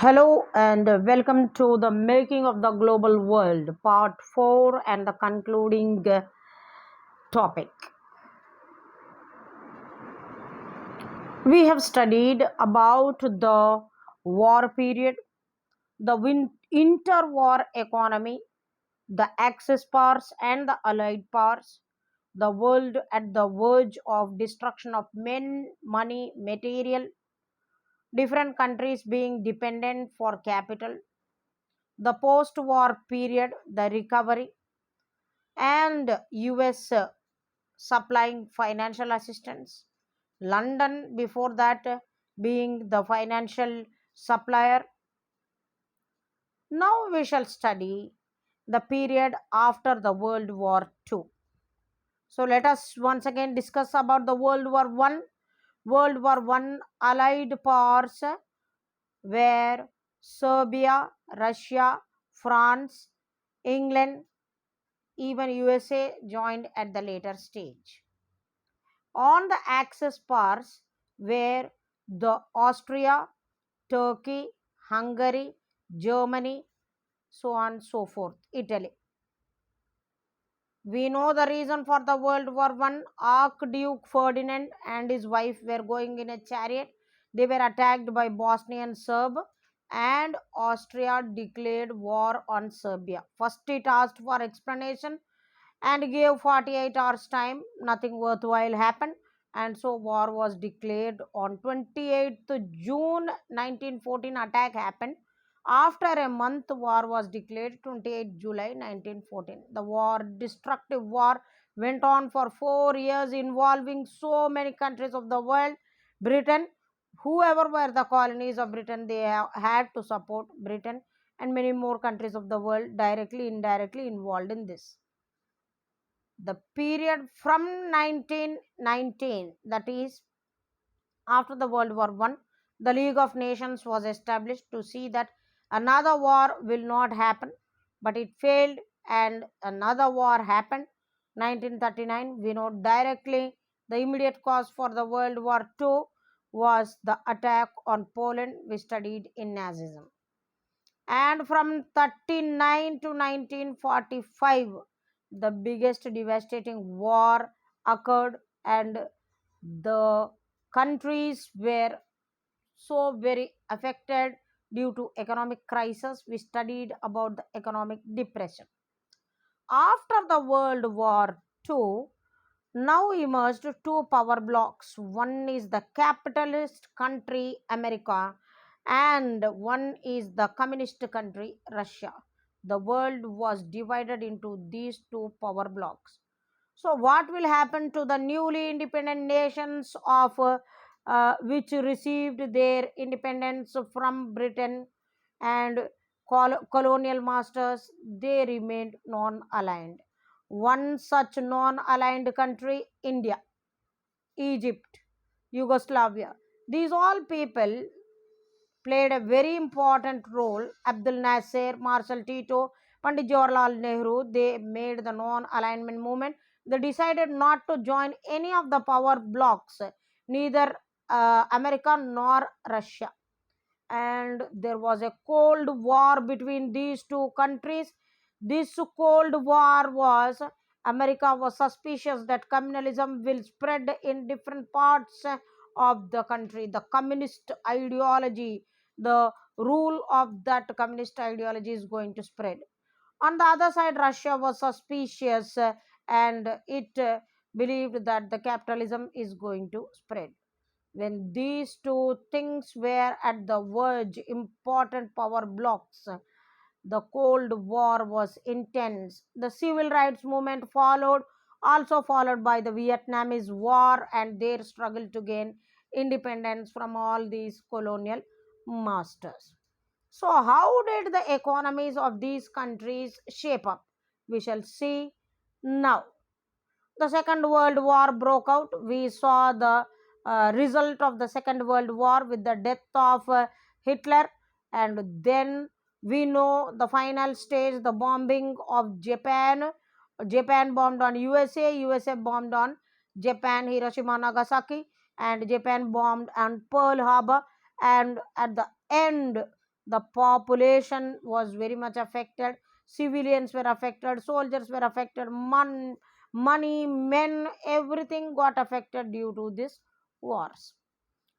Hello and welcome to the Making of the Global World, Part 4 and the concluding topic. We have studied about the war period, the interwar economy, the Axis powers and the Allied powers, the world at the verge of destruction of men, money, material, different countries being dependent for capital, the post war period, the recovery, and US supplying financial assistance. London, before that, being the financial supplier. Now we shall study the period after the World War II. So let us once again discuss about the World War One. World War One Allied powers were Serbia, Russia, France, England, even USA joined at the later stage. On the Axis powers were the Austria, Turkey, Hungary, Germany, so on and so forth, Italy. We know the reason for the World War One. Archduke Ferdinand and his wife were going in a chariot. They were attacked by Bosnian Serb and Austria declared war on Serbia. First it asked for explanation and gave 48 hours time. Nothing worthwhile happened, and so war was declared on 28th June 1914. Attack happened. After a month, war was declared 28 July 1914. The war, destructive war, went on for 4 years, involving so many countries of the world. Britain, whoever were the colonies of Britain, they had to support Britain, and many more countries of the world directly, indirectly involved in this. The period from 1919, that is after the World War One, the League of Nations was established to see that another war will not happen, but it failed and another war happened. 1939, we know directly the immediate cause for the World War II was the attack on Poland we studied in Nazism. And from 39 to 1945, the biggest devastating war occurred, and the countries were so very affected due to economic crisis. We studied about the economic depression. After the World War II, now emerged two power blocks. One is the capitalist country America, and one is the communist country Russia. The world was divided into these two power blocks. So what will happen to the newly independent nations of which received their independence from Britain and colonial masters? They remained non-aligned. One such non-aligned country, India, Egypt, Yugoslavia. These all people played a very important role. Abdul Nasser, Marshal Tito, Pandit Jawaharlal Nehru, they made the non-alignment movement. They decided not to join any of the power blocks, neither America nor Russia. And there was a cold war between these two countries. This cold war was, America was suspicious that communalism will spread in different parts of the country. The communist ideology, the rule of that communist ideology is going to spread. On the other side, Russia was suspicious, and it believed that the capitalism is going to spread. When these two things were at the verge, important power blocks, the Cold War was intense. The civil rights movement followed, also followed by the Vietnamese War and their struggle to gain independence from all these colonial masters. So, how did the economies of these countries shape up? We shall see now. The Second World War broke out. We saw the result of the Second World War with the death of Hitler, and then we know the final stage, the bombing of Japan. Japan bombed on USA, USA bombed on Japan, Hiroshima, Nagasaki, and Japan bombed on Pearl Harbor. And at the end, The population was very much affected, civilians were affected, soldiers were affected, money, men, everything got affected due to this wars.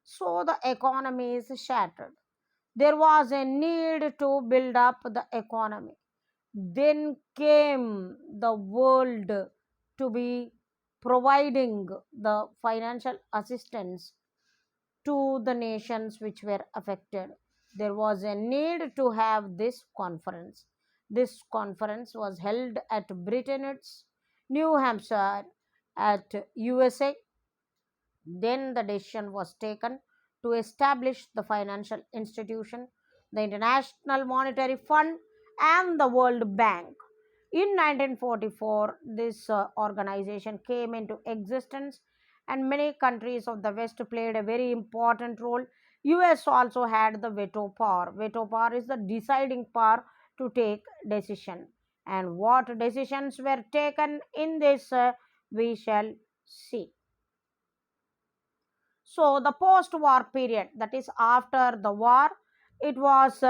So the economy is shattered. There was a need to build up the economy. Then came the world to be providing the financial assistance to the nations which were affected. There was a need to have this conference. This conference was held at Britten's, New Hampshire, at USA. Then the decision was taken to establish the financial institution, the International Monetary Fund, and the World Bank. In 1944, this organization came into existence, and many countries of the West played a very important role. US also had the veto power. Veto power is the deciding power to take decision. And what decisions were taken in this, we shall see. So, the post war period, that is after the war, it was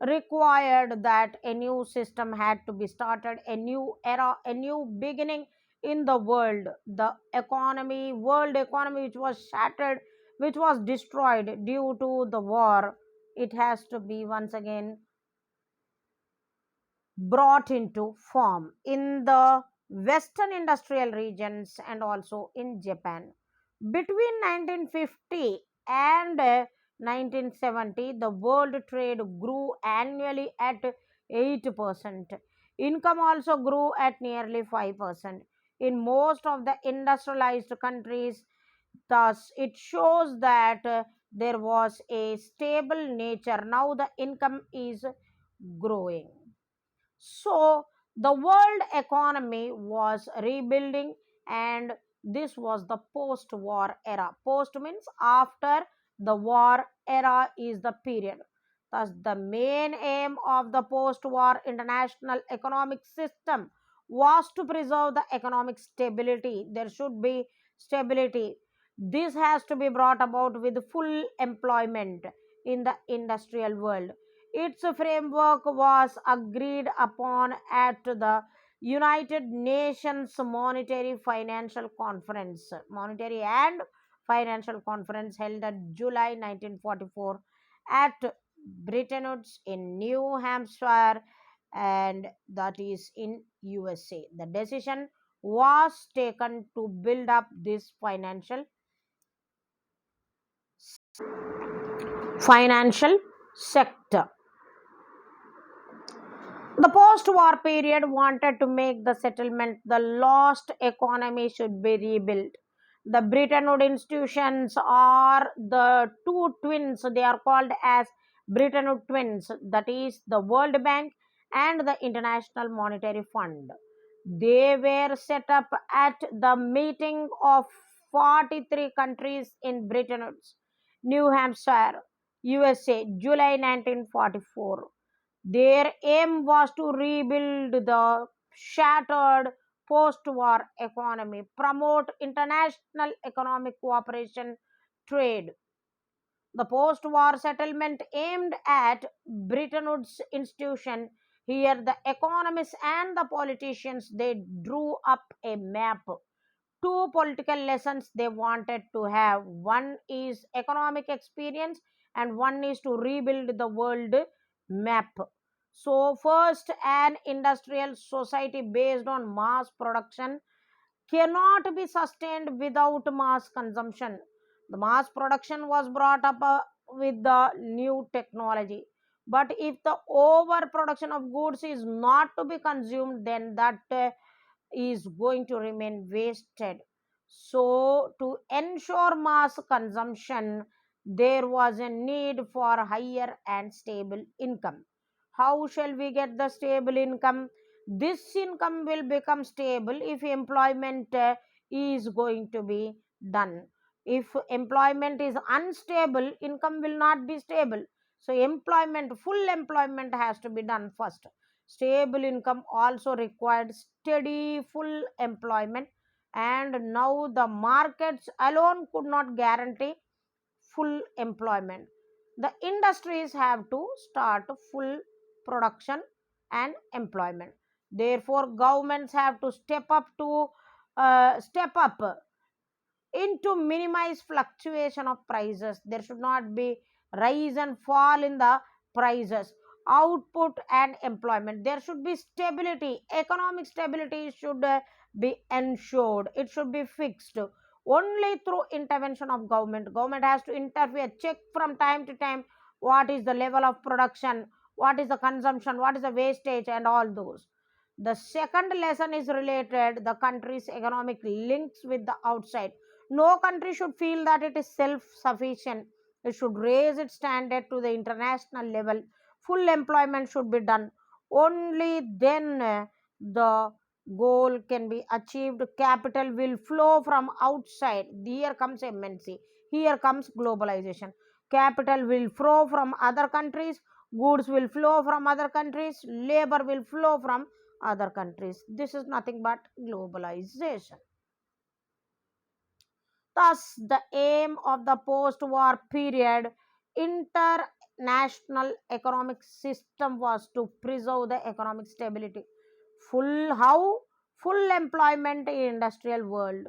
required that a new system had to be started, a new era, a new beginning in the world. The economy, world economy, which was shattered, which was destroyed due to the war, it has to be once again brought into form in the western industrial regions and also in Japan. Between 1950 and 1970, the world trade grew annually at 8%. Income also grew at nearly 5%. In most of the industrialized countries, thus, it shows that there was a stable nature. Now, the income is growing. So the world economy was rebuilding, and this was the post war era. Post means after the war era is the period. Thus, the main aim of the post war international economic system was to preserve the economic stability. There should be stability. This has to be brought about with full employment in the industrial world. Its framework was agreed upon at the United Nations Monetary and Financial Conference held at July 1944 at Bretton Woods in New Hampshire, and that is in USA. The decision was taken to build up this financial sector. The post war period wanted to make the settlement the lost economy should be rebuilt. The Bretton Woods institutions are the two twins, they are called as Bretton Woods twins, that is, the World Bank and the International Monetary Fund. They were set up at the meeting of 43 countries in Bretton Woods, New Hampshire, USA, July 1944. Their aim was to rebuild the shattered post war economy, promote international economic cooperation, trade. The post war settlement aimed at Bretton Woods institution. Here, the economists and the politicians they drew up a map. Two political lessons they wanted to have. One is economic experience, and one is to rebuild the world map. So, first, an industrial society based on mass production cannot be sustained without mass consumption. The mass production was brought up with the new technology. But if the overproduction of goods is not to be consumed, then that is going to remain wasted. So, to ensure mass consumption, there was a need for higher and stable income. How shall we get the stable income? This income will become stable if employment is going to be done. If employment is unstable, income will not be stable. So, full employment has to be done first. Stable income also required steady full employment, and now the markets alone could not guarantee full employment. The industries have to start full production and employment. Therefore, governments have to step up in to minimize fluctuation of prices. There should not be rise and fall in the prices. Output and employment, there should be stability. Economic stability should be ensured. It should be fixed only through intervention of government. Government has to interfere, check from time to time what is the level of production, what is the consumption, what is the wastage, and all those. The second lesson is related the country's economic links with the outside. No country should feel that it is self sufficient. It should raise its standard to the international level. Full employment should be done. Only then the goal can be achieved. Capital will flow from outside. Here comes MNC. Here comes globalization. Capital will flow from other countries. Goods will flow from other countries. Labor will flow from other countries. This is nothing but globalization. Thus, the aim of the post war period international economic system was to preserve the economic stability, full employment in industrial world,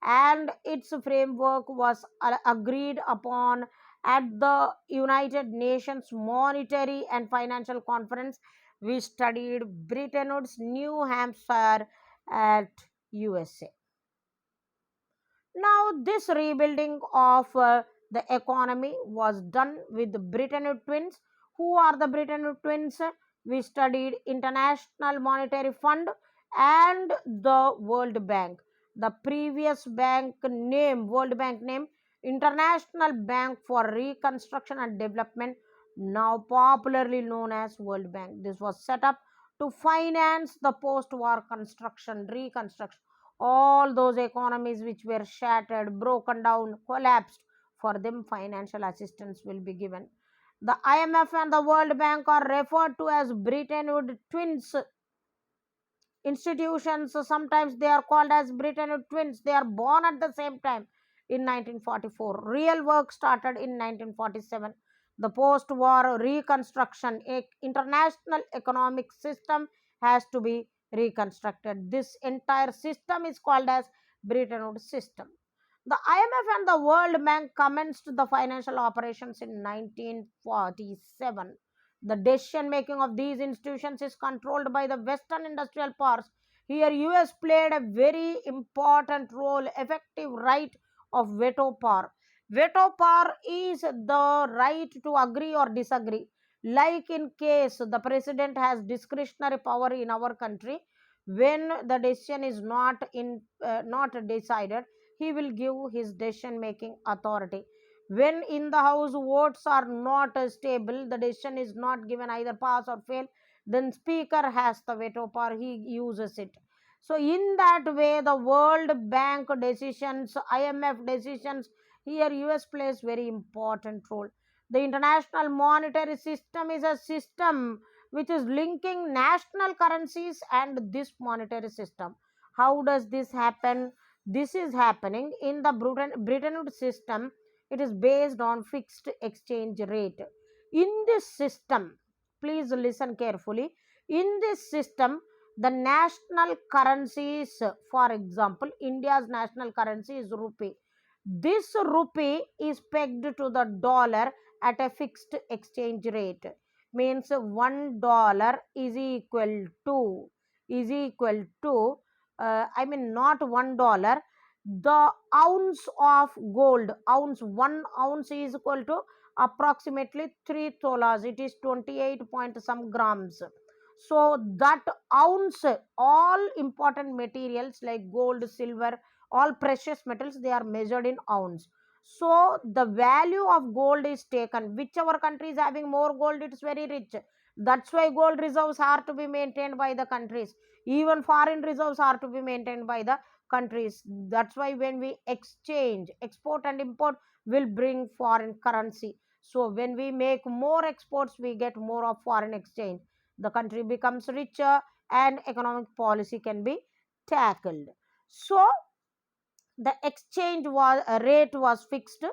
and its framework was agreed upon at the United Nations Monetary and Financial Conference. We studied Bretton Woods, New Hampshire at USA. Now, this rebuilding of the economy was done with the Bretton Woods twins. Who are the Bretton Woods twins? We studied International Monetary Fund and the World Bank. The previous bank name, World Bank name, International Bank for Reconstruction and Development, now popularly known as World Bank. This was set up to finance the post-war construction, reconstruction, all those economies which were shattered, broken down, collapsed. For them, financial assistance will be given. The IMF and the World Bank are referred to as Bretton Woods twins institutions. So sometimes they are called as Bretton Woods twins. They are born at the same time in 1944. Real work started in 1947. The post-war reconstruction, international economic system has to be reconstructed. This entire system is called as Bretton Woods system. The IMF and the World Bank commenced the financial operations in 1947. The decision making of these institutions is controlled by the Western industrial powers. Here, US played a very important role, effective right of veto power. Veto power is the right to agree or disagree. Like in case the president has discretionary power in our country, when the decision is not decided, he will give his decision making authority. When in the house votes are not stable, the decision is not given, either pass or fail, then speaker has the veto power, he uses it. So in that way, the World Bank decisions, IMF decisions, here US plays very important role. The international monetary system is a system which is linking national currencies and this monetary system. How does this happen? This is happening in the Bretton Woods system. It is based on fixed exchange rate. In this system, please listen carefully. In this system, the national currencies, for example, India's national currency is rupee. This rupee is pegged to the dollar at a fixed exchange rate. Means $1 is equal to I mean not $1, the ounce of gold. Ounce, 1 ounce is equal to approximately 3 tolas. It is 28 point some grams. So that ounce, all important materials like gold, silver, all precious metals, they are measured in ounce. So the value of gold is taken. Whichever country is having more gold, it is very rich. That's why gold reserves are to be maintained by the countries. Even foreign reserves are to be maintained by the countries. That's why when we exchange, export and import will bring foreign currency. So when we make more exports, we get more of foreign exchange. The country becomes richer and economic policy can be tackled. So the exchange was rate was fixed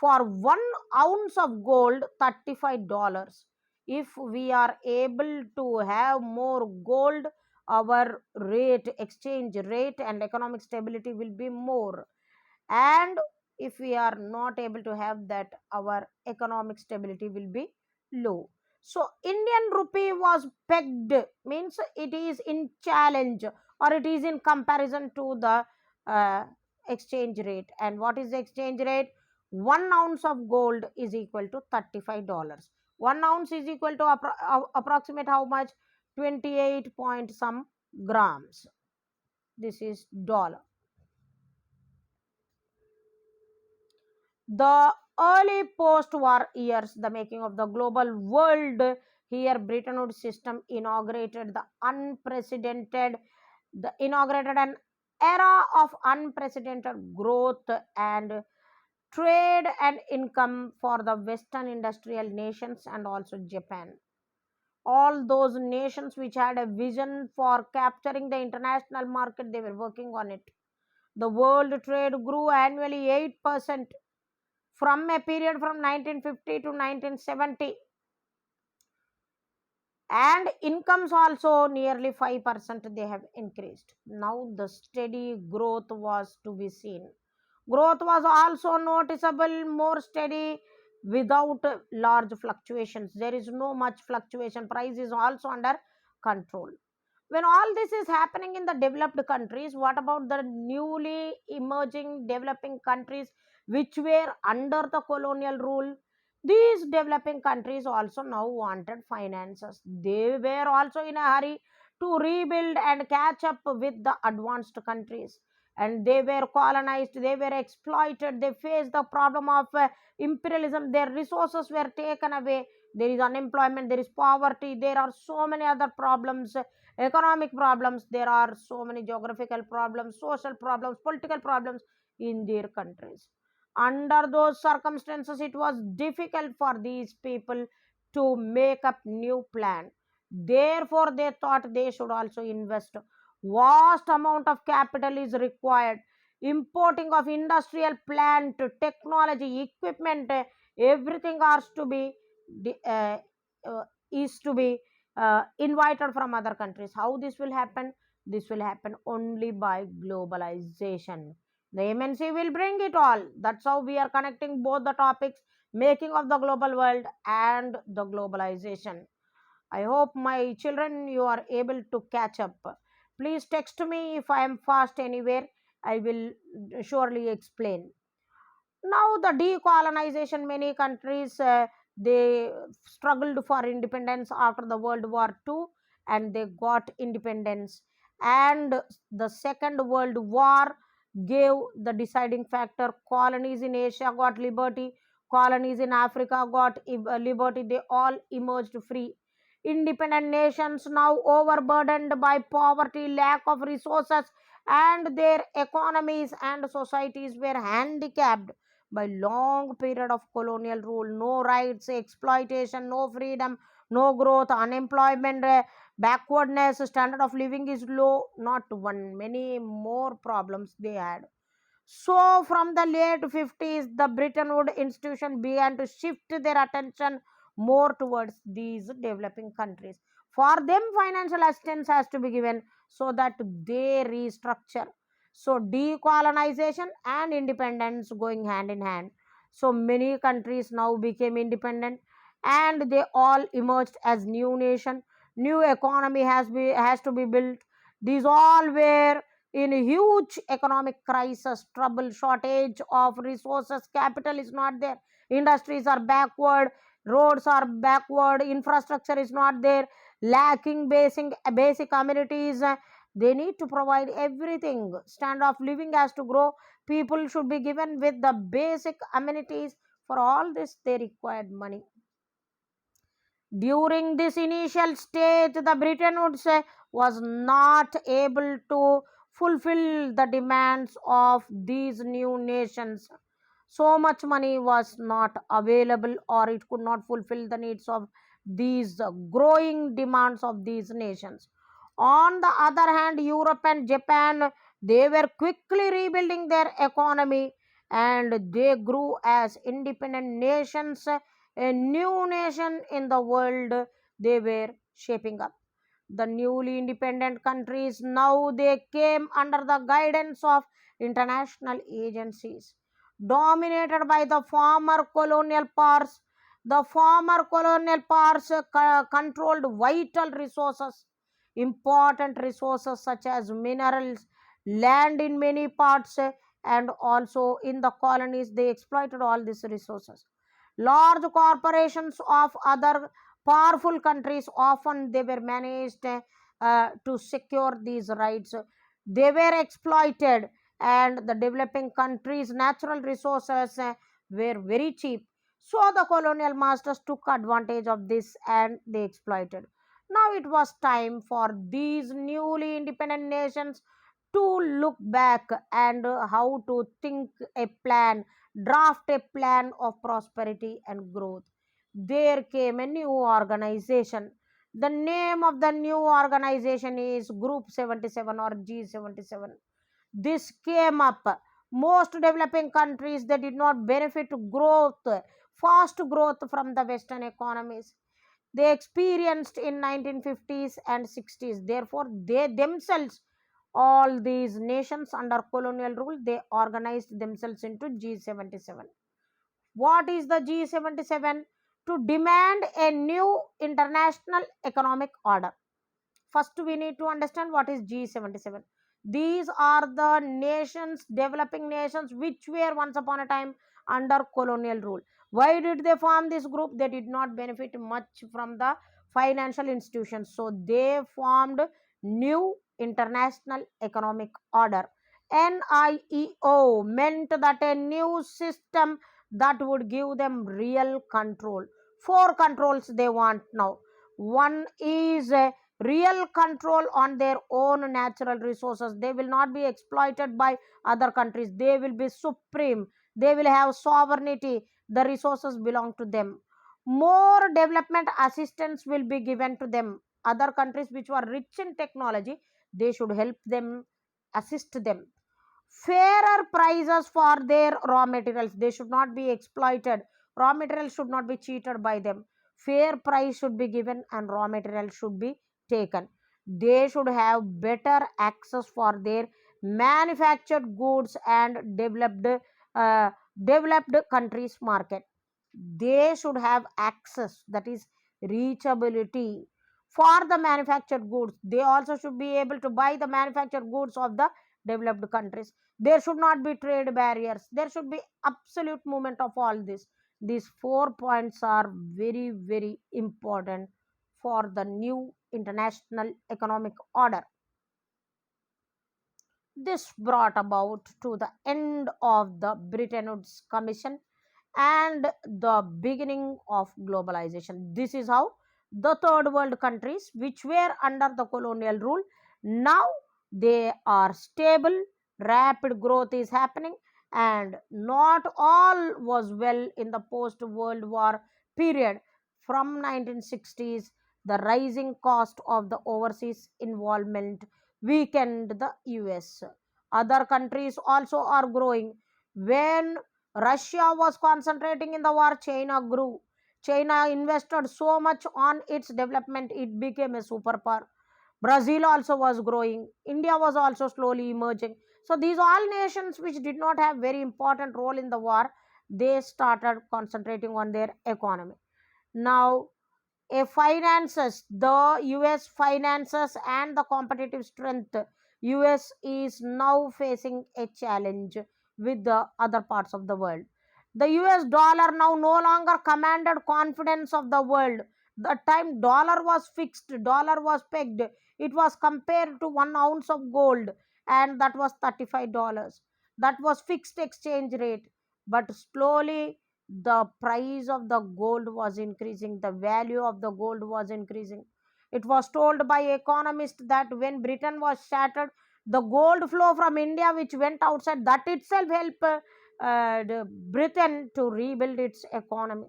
For 1 ounce of gold, $35. If we are able to have more gold, our rate, exchange rate, and economic stability will be more. And if we are not able to have that, our economic stability will be low. So Indian rupee was pegged, means it is in challenge, or it is in comparison to the uh, exchange rate. And what is the exchange rate? 1 ounce of gold is equal to $35. 1 ounce is equal to approximate how much? 28 point some grams. This is dollar. The early post-war years, the making of the global world. Here, Bretton Woods system inaugurated an era of unprecedented growth and trade and income for the Western industrial nations and also Japan. All those nations which had a vision for capturing the international market, they were working on it. The world trade grew annually 8% from a period from 1950 to 1970, and incomes also nearly 5% they have increased. Now the steady growth was to be seen. Growth was also noticeable, more steady, without large fluctuations. There is no much fluctuation. Price is also under control. When all this is happening in the developed countries, what about the newly emerging developing countries which were under the colonial rule? These developing countries also now wanted finances. They were also in a hurry to rebuild and catch up with the advanced countries. And they were colonized, they were exploited, they faced the problem of imperialism. Their resources were taken away. There is unemployment, there is poverty, there are so many other problems, economic problems, there are so many geographical problems, social problems, political problems in their countries. Under those circumstances, it was difficult for these people to make up new plan. Therefore, they thought they should also invest. Vast amount of capital is required. Importing of industrial plant, technology, equipment, everything has to be is to be invited from other countries. How this will happen? This will happen only by globalization. The MNC will bring it all. That's how we are connecting both the topics, making of the global world and the globalization. I hope my children you are able to catch up. Please text me if I am fast anywhere. I will surely explain. Now the decolonization, many countries they struggled for independence after the World War II, and they got independence. And the Second World War gave the deciding factor. Colonies in Asia got liberty, colonies in Africa got liberty. They all emerged free. Independent nations now overburdened by poverty, lack of resources, and their economies and societies were handicapped by long period of colonial rule. No rights, exploitation, no freedom, no growth, unemployment, backwardness, standard of living is low. Not one, many more problems they had. So, from the late 50s, the Bretton Woods institution began to shift their attention more towards these developing countries. For them, financial assistance has to be given so that they restructure. So, decolonization and independence going hand in hand. So, many countries now became independent and they all emerged as new nation. New economy has to be built. These all were in a huge economic crisis, trouble, shortage of resources, capital is not there, industries are backward, roads are backward, infrastructure is not there, lacking basic amenities. They need to provide everything. Standard of living has to grow. People should be given with the basic amenities. For all this, they required money. During this initial stage, the Bretton Woods was not able to fulfill the demands of these new nations. So much money was not available, or it could not fulfill the needs of these growing demands of these nations. On the other hand, Europe and Japan, they were quickly rebuilding their economy, and they grew as independent nations, a new nation in the world they were shaping up. The newly independent countries now they came under the guidance of international agencies dominated by the former colonial powers. The former colonial powers controlled vital resources, important resources such as minerals, land in many parts, and also in the colonies they exploited all these resources. Large corporations of other powerful countries often they were managed to secure these rights. They were exploited, and the developing countries natural resources were very cheap, so the colonial masters took advantage of this and they exploited. Now it was time for these newly independent nations to look back and how to think a plan, draft a plan of prosperity and growth. There came a new organization. The name of the new organization is Group 77 or G77. This came up. Most developing countries they did not benefit growth, fast growth from the Western economies. They experienced in 1950s and 60s. Therefore, they themselves, all these nations under colonial rule, they organized themselves into G77. What is the G77? To demand a new international economic order. First, we need to understand what is G77. These are the nations, developing nations, which were once upon a time under colonial rule. Why did they form this group? They did not benefit much from the financial institutions. So they formed new international economic order. NIEO meant that a new system that would give them real control. Four controls they want now. One is real control on their own natural resources. They will not be exploited by other countries. They will be supreme. They will have sovereignty. The resources belong to them. More development assistance will be given to them. Other countries which were rich in technology, they should help them, assist them. Fairer prices for their raw materials. They should not be exploited. Raw materials should not be cheated by them. Fair price should be given and raw material should be taken. They should have better access for their manufactured goods and uh, developed countries market. They should have access, that is reachability, for the manufactured goods. They also should be able to buy the manufactured goods of the developed countries. There should not be trade barriers. There should be absolute movement of all this. These 4 points are very very important for the new international economic order. This brought about to the end of the Bretton Woods Commission and the beginning of globalization. This is how the third world countries, which were under the colonial rule, now they are stable, rapid growth is happening, and not all was well in the post World War period. From 1960s, the rising cost of the overseas involvement weakened the US. Other countries also are growing. When Russia was concentrating in the war, China grew. China invested so much on its development, it became a superpower. Brazil also was growing. India was also slowly emerging. So these all nations which did not have very important role in the war, they started concentrating on their economy. Now a finances, the US finances and the competitive strength, US is now facing a challenge with the other parts of the world. The US dollar now no longer commanded confidence of the world. The time dollar was fixed, dollar was pegged, it was compared to 1 ounce of gold, and that was $35. That was fixed exchange rate. But slowly the price of the gold was increasing, the value of the gold was increasing. It was told by economists that when Britain was shattered, the gold flow from India which went outside, that itself helped Britain to rebuild its economy.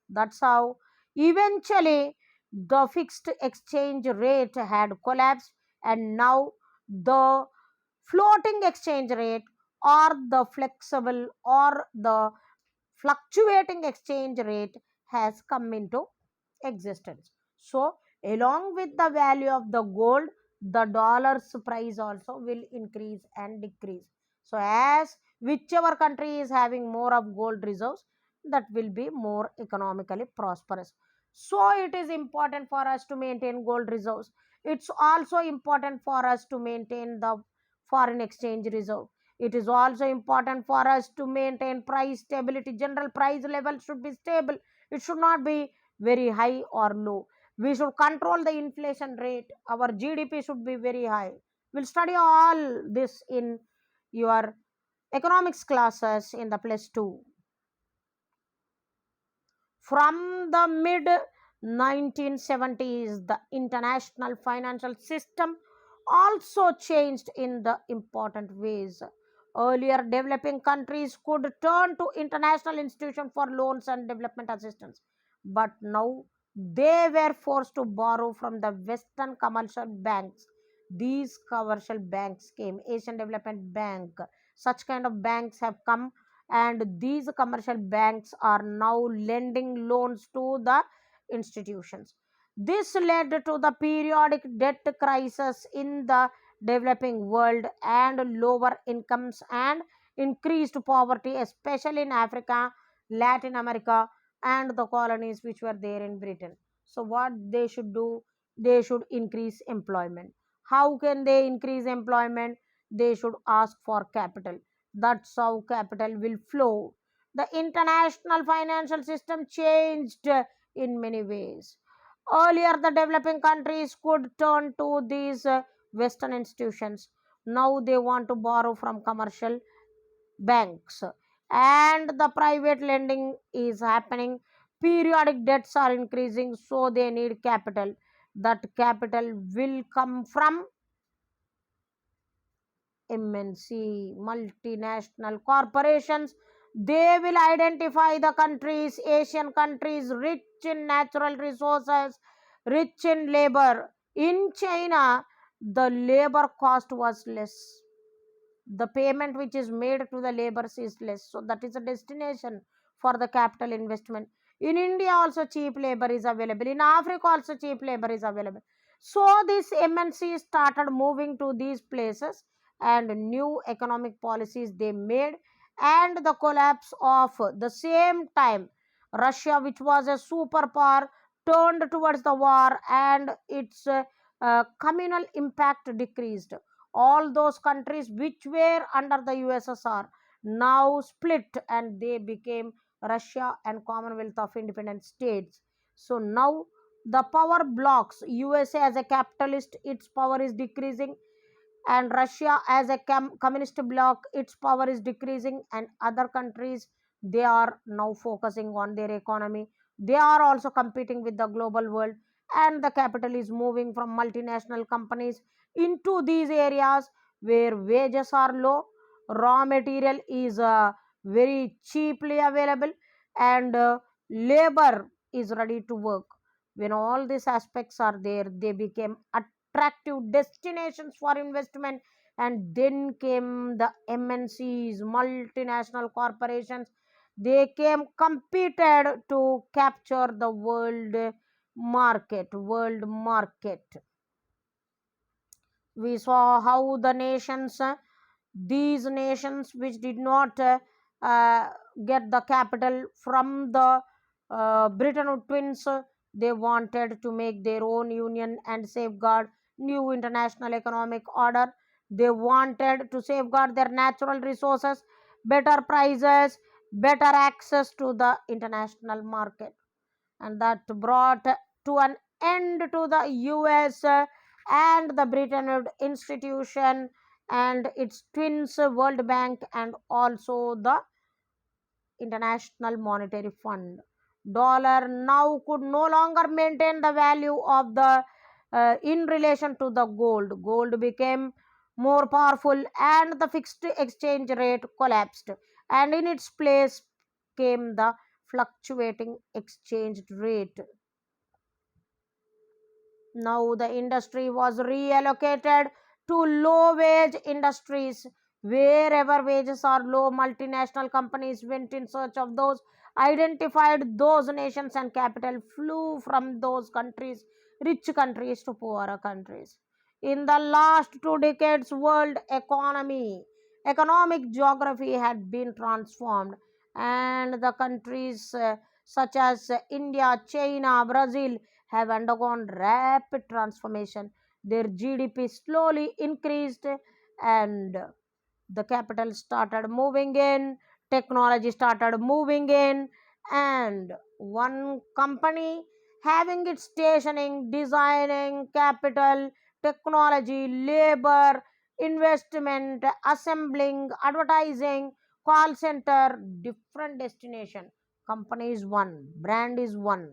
That's how eventually the fixed exchange rate had collapsed, and now the floating exchange rate or the flexible or the fluctuating exchange rate has come into existence. So, along with the value of the gold, the dollar's price also will increase and decrease. So, as whichever country is having more of gold reserves, that will be more economically prosperous. So, it is important for us to maintain gold reserves. It's also important for us to maintain the foreign exchange reserve. It is also important for us to maintain price stability. General price level should be stable. It should not be very high or low. We should control the inflation rate. Our GDP should be very high. We'll study all this in your economics classes in the plus 2. From the mid 1970s, the international financial system also changed in the important ways. Earlier, developing countries could turn to international institutions for loans and development assistance, but now they were forced to borrow from the Western commercial banks. These commercial banks came, Asian Development Bank, such kind of banks have come, and these commercial banks are now lending loans to the institutions. This led to the periodic debt crisis in the developing world and lower incomes and increased poverty, especially in Africa, Latin America, and the colonies which were there in Britain. So, what they should do? They should increase employment. How can they increase employment? They should ask for capital. That's how capital will flow. The international financial system changed in many ways. Earlier, the developing countries could turn to these Western institutions. Now they want to borrow from commercial banks, and the private lending is happening. Periodic debts are increasing, so they need capital. That capital will come from MNC, multinational corporations. They will identify the countries, Asian countries, rich in natural resources, rich in labor. In China, the labor cost was less. The payment which is made to the laborers is less. So that is a destination for the capital investment. In India also cheap labor is available. In Africa also cheap labor is available. So this MNC started moving to these places, and new economic policies they made, and the collapse of the same time Russia, which was a superpower, turned towards the war, and its communal impact decreased. All those countries which were under the USSR now split, and they became Russia and Commonwealth of Independent States. So now the power blocks. USA as a capitalist, its power is decreasing, and Russia as a communist bloc, its power is decreasing, and other countries they are now focusing on their economy. They are also competing with the global world, and the capital is moving from multinational companies into these areas where wages are low, raw material is very cheaply available, and labor is ready to work. When all these aspects are there, they became attractive destinations for investment. And then came the MNCs, multinational corporations. They came competed to capture the world market. We saw how the nations, these nations which did not uh, get the capital from the Britain twins, they wanted to make their own union and safeguard new international economic order. They wanted to safeguard their natural resources, better prices, better access to the international market, and that brought to an end to the US and the Britain institution and its twins, World Bank, and also the International Monetary Fund. Dollar now could no longer maintain the value of the in relation to the gold. Gold became more powerful, and the fixed exchange rate collapsed, and in its place came the fluctuating exchange rate. Now the industry was reallocated to low wage industries. Wherever wages are low, multinational companies went in search of those, identified those nations, and capital flew from those countries, rich countries, to poorer countries. In the last 2 decades, world economic geography had been transformed, and the countries such as India, China, Brazil have undergone rapid transformation. Their GDP slowly increased, and the capital started moving in, technology started moving in, and one company having its stationing, designing, capital, technology, labor, investment, assembling, advertising, call center, different destination. Company is one, brand is one.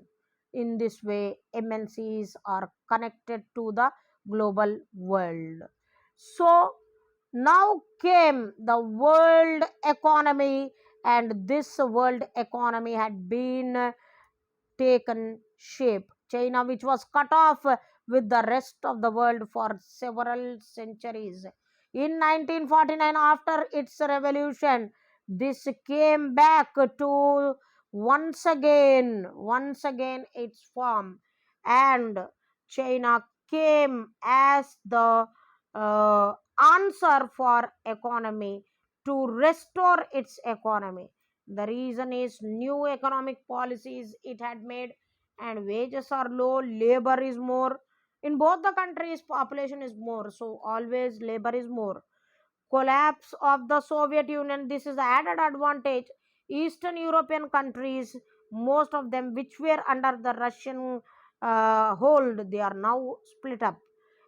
In this way, MNCs are connected to the global world. So now came the world economy, and this world economy had been taken shape. China, which was cut off with the rest of the world for several centuries. In 1949, after its revolution, this came back to once again its form, and China came as the answer for economy to restore its economy. The reason is new economic policies it had made, and wages are low, labor is more. In both the countries, population is more, so always labor is more. Collapse of the Soviet Union, this is the added advantage. Eastern European countries, most of them which were under the Russian hold, they are now split up,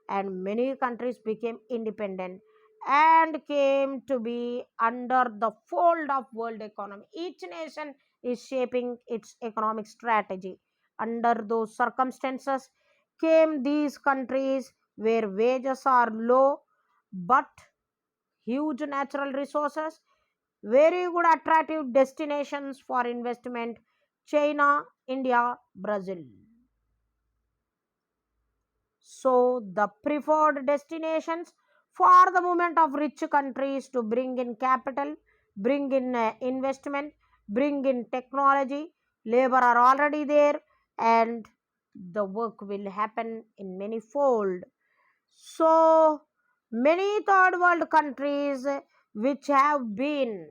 and many countries became independent and came to be under the fold of world economy. Each nation is shaping its economic strategy. Under those circumstances came these countries where wages are low but huge natural resources, very good attractive destinations for investment. China, India, Brazil. So, the preferred destinations for the movement of rich countries to bring in capital, bring in investment, bring in technology. Labor are already there, and the work will happen in many fold. So, many third world countries which have been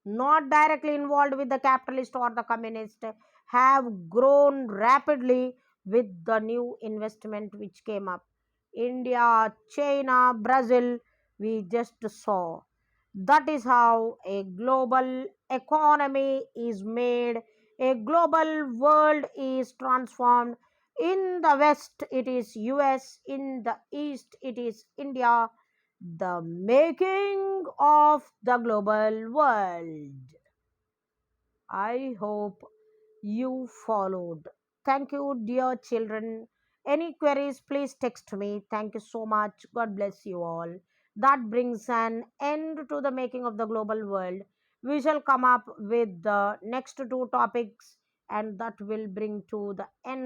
not directly involved with the capitalist or the communist have grown rapidly with the new investment which came up. India, China, Brazil, we just saw. That is how a global economy is made, a global world is transformed. In the West, it is US, in the East, it is India, the making of the global world. I hope you followed. Thank you, dear children. Any queries, please text me. Thank you so much. God bless you all. That brings an end to the making of the global world. We shall come up with the next two topics, and that will bring to the end